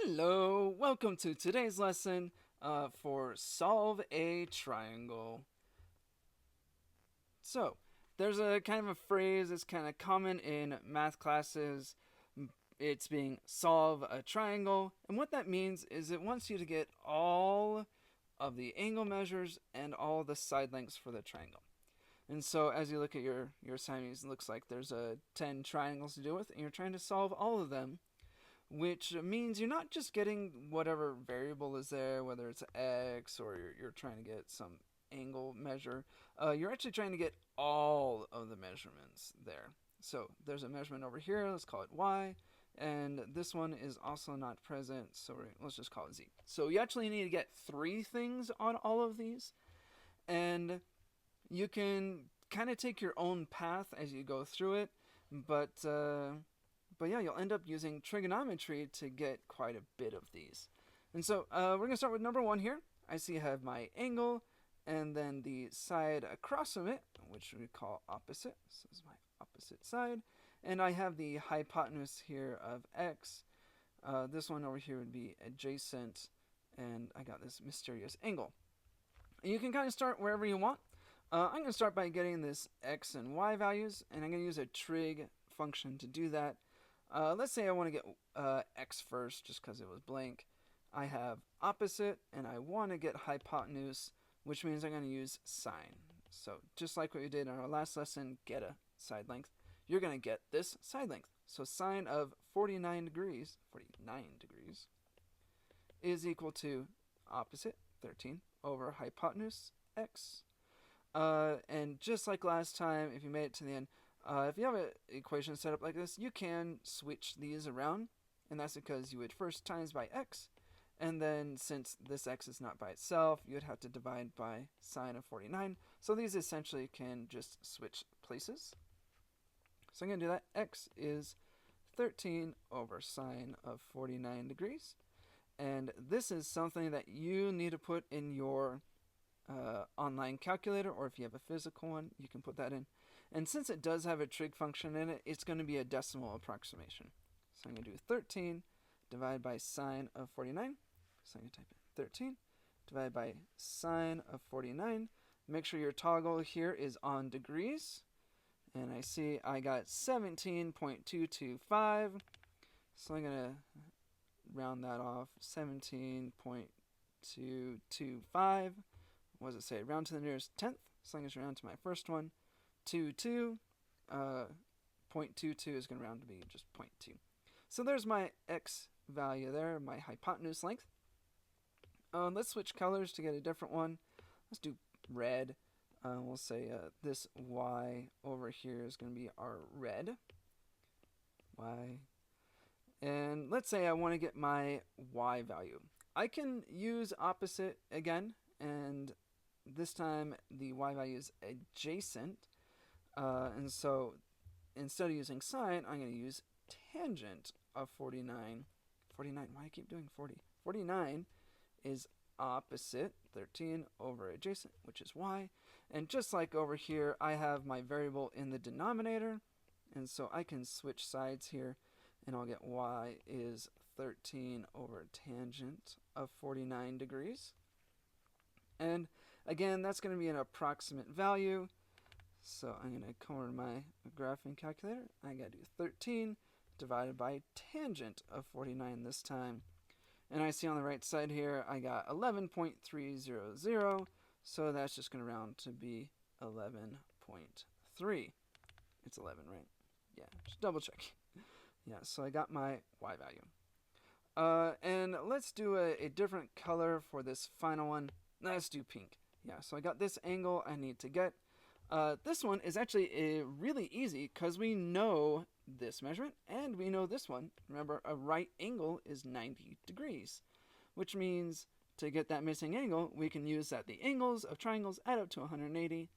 Hello, welcome to today's lesson for Solve a Triangle. So, there's a kind of a phrase that's kind of common in math classes. It's being solve a triangle. And what that means is it wants you to get all of the angle measures and all the side lengths for the triangle. And so as you look at your assignments, it looks like there's 10 triangles to deal with, and you're trying to solve all of them, which means you're not just getting whatever variable is there, whether it's x or you're trying to get some angle measure. You're actually trying to get all of the measurements there. So there's a measurement over here, let's call it y, and this one is also not present, so let's just call it z. So you actually need to get 3 things on all of these, and you can kind of take your own path as you go through it, but yeah, you'll end up using trigonometry to get quite a bit of these. And so we're going to start with number 1 here. I see I have my angle and then the side across from it, which we call opposite. So this is my opposite side. And I have the hypotenuse here of x. This one over here would be adjacent, and I got this mysterious angle. And you can kind of start wherever you want. I'm going to start by getting this x and y values, and I'm going to use a trig function to do that. Let's say I want to get x first, just because it was blank. I have opposite, and I want to get hypotenuse, which means I'm going to use sine. So just like what we did in our last lesson, get a side length, you're going to get this side length. So sine of 49 degrees is equal to opposite, 13, over hypotenuse, x. And just like last time, if you made it to the end, if you have an equation set up like this, you can switch these around, and that's because you would first times by x, and then since this x is not by itself, you would have to divide by sine of 49. So these essentially can just switch places. So I'm going to do that. X is 13 over sine of 49 degrees. And this is something that you need to put in your online calculator, or if you have a physical one, you can put that in. And since it does have a trig function in it, it's going to be a decimal approximation. So I'm going to do 13 divided by sine of 49. So I'm going to type in 13 divided by sine of 49. Make sure your toggle here is on degrees. And I see I got 17.225. So I'm going to round that off. 17.225. What does it say? Round to the nearest tenth. So I'm going to round to my first one. 0.22 is going to round to be just 0.2. So there's my x value there, my hypotenuse length. Let's switch colors to get a different one. Let's do red. We'll say this y over here is going to be our red. Y. And let's say I want to get my y value. I can use opposite again, and this time the y value is adjacent. And so instead of using sine, I'm going to use tangent of 49. 49, why do I keep doing 40? 49 is opposite, 13 over adjacent, which is y. And just like over here, I have my variable in the denominator. And so I can switch sides here, and I'll get y is 13 over tangent of 49 degrees. And again, that's going to be an approximate value. So I'm going to come over to my graphing calculator. I got to do 13 divided by tangent of 49 this time. And I see on the right side here, I got 11.300. So that's just going to round to be 11.3. It's 11, right? Yeah, just double check. Yeah, so I got my y value. And let's do a different color for this final one. Let's do pink. Yeah, so I got this angle I need to get. This one is actually really easy because we know this measurement and we know this one. Remember, a right angle is 90 degrees, which means to get that missing angle, we can use that the angles of triangles add up to 180.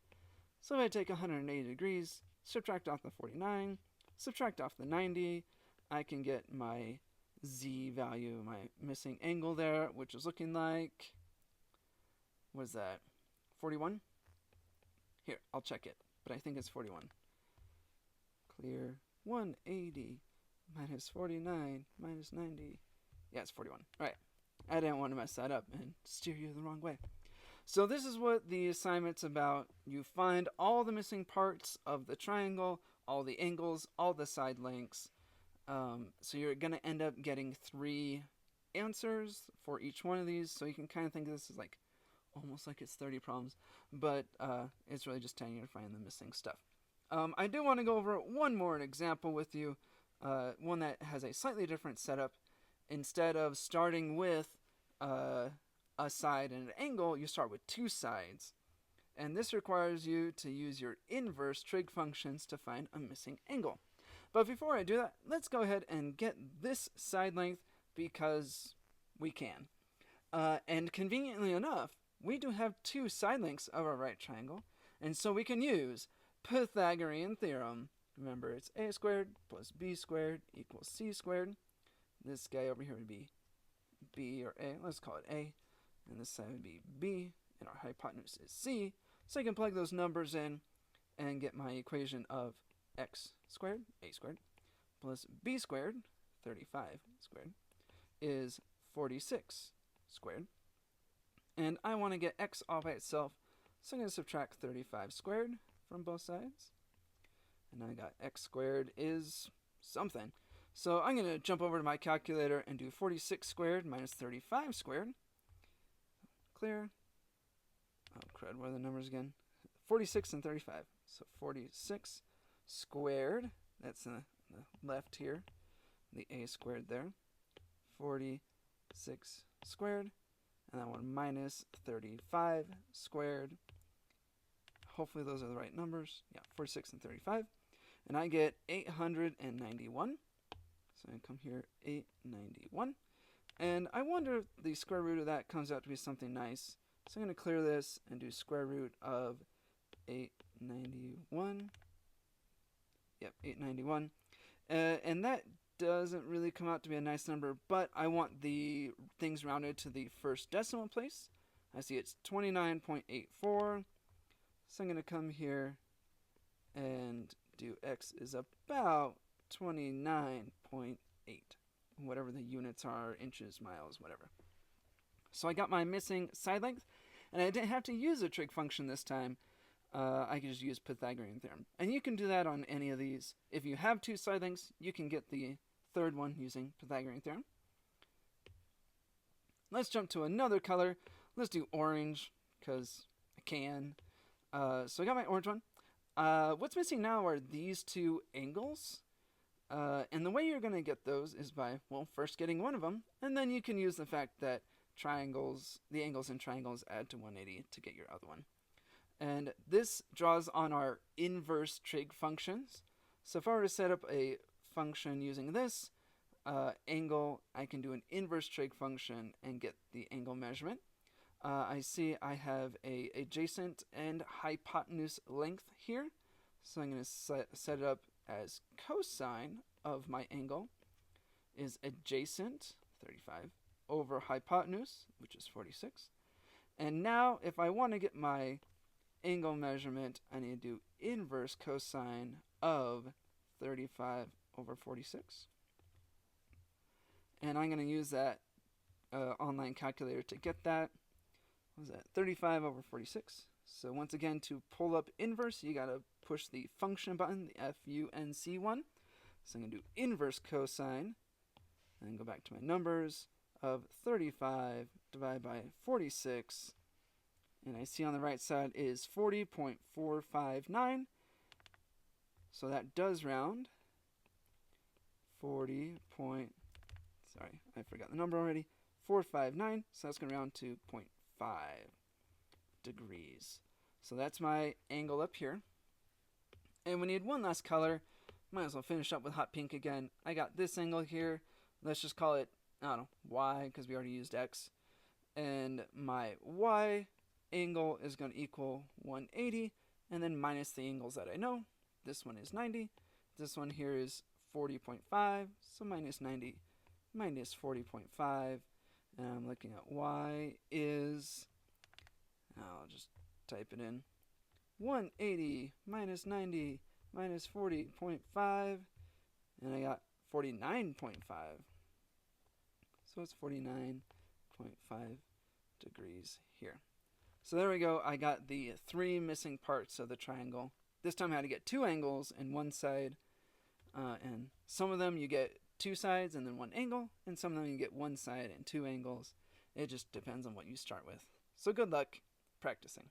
So if I take 180 degrees, subtract off the 49, subtract off the 90, I can get my z value, my missing angle there, which is looking like, what is that, 41? Here, I'll check it, but I think it's 41. Clear. 180 minus 49 minus 90 Yeah, it's 41. All right. I didn't want to mess that up and steer you the wrong way. So this is what the assignment's about. You find all the missing parts of the triangle, all the angles, all the side lengths. So you're going to end up getting 3 answers for each one of these. So you can kind of think of this as like almost like it's 30 problems, but it's really just telling you to find the missing stuff. I do want to go over one more example with you, one that has a slightly different setup. Instead of starting with a side and an angle, you start with 2 sides. And this requires you to use your inverse trig functions to find a missing angle. But before I do that, let's go ahead and get this side length because we can. And conveniently enough, we do have 2 side lengths of our right triangle, and so we can use Pythagorean Theorem. Remember, it's a squared plus b squared equals c squared. This guy over here would be b or a. Let's call it a. And this side would be b, and our hypotenuse is c. So I can plug those numbers in and get my equation of x squared, a squared, plus b squared, 35 squared, is 46 squared. And I want to get x all by itself, so I'm going to subtract 35 squared from both sides. And I got x squared is something. So I'm going to jump over to my calculator and do 46 squared minus 35 squared. Clear. Oh, crud, what are the numbers again? 46 and 35. So 46 squared, that's in the left here, the a squared there. 46 squared. And that one minus 35 squared. Hopefully those are the right numbers. Yeah, 46 and 35. And I get 891. So I come here, 891. And I wonder if the square root of that comes out to be something nice. So I'm going to clear this and do square root of 891. Yep, 891. And that doesn't really come out to be a nice number, but I want the things rounded to the first decimal place. I see it's 29.84. So I'm going to come here and do x is about 29.8, whatever the units are, inches, miles, whatever. So I got my missing side length, and I didn't have to use a trig function this time. I can just use Pythagorean Theorem. And you can do that on any of these. If you have 2 side lengths, you can get the third one using Pythagorean Theorem. Let's jump to another color. Let's do orange, because I can. So I got my orange one. What's missing now are these 2 angles. And the way you're going to get those is by, well, first getting one of them, and then you can use the fact that the angles in triangles add to 180 to get your other one. And this draws on our inverse trig functions. So if I were to set up a function using this angle, I can do an inverse trig function and get the angle measurement. I see I have a adjacent and hypotenuse length here. So I'm going to set it up as cosine of my angle is adjacent, 35, over hypotenuse, which is 46. And now if I want to get my angle measurement, I need to do inverse cosine of 35 over 46. And I'm going to use that online calculator to get that. What was that? 35 over 46. So once again, to pull up inverse, you got to push the function button, the FUNC one. So I'm going to do inverse cosine, and go back to my numbers of 35 divided by 46. And I see on the right side is 40.459. So that does round. 40 point, sorry, I forgot the number already. 459, so that's going to round to 0.5 degrees. So that's my angle up here. And we need one last color. Might as well finish up with hot pink again. I got this angle here. Let's just call it, I don't know, Y, because we already used X. And my Y angle is going to equal 180, and then minus the angles that I know. This one is 90. This one here is 40.5, so minus 90 minus 40.5. And I'm looking at Y is, I'll just type it in, 180 minus 90 minus 40.5, and I got 49.5. So equals 49.5 degrees here. So there we go. I got the 3 missing parts of the triangle. This time I had to get 2 angles and 1 side. And some of them you get 2 sides and then 1 angle, and some of them you get 1 side and 2 angles. It just depends on what you start with. So good luck practicing.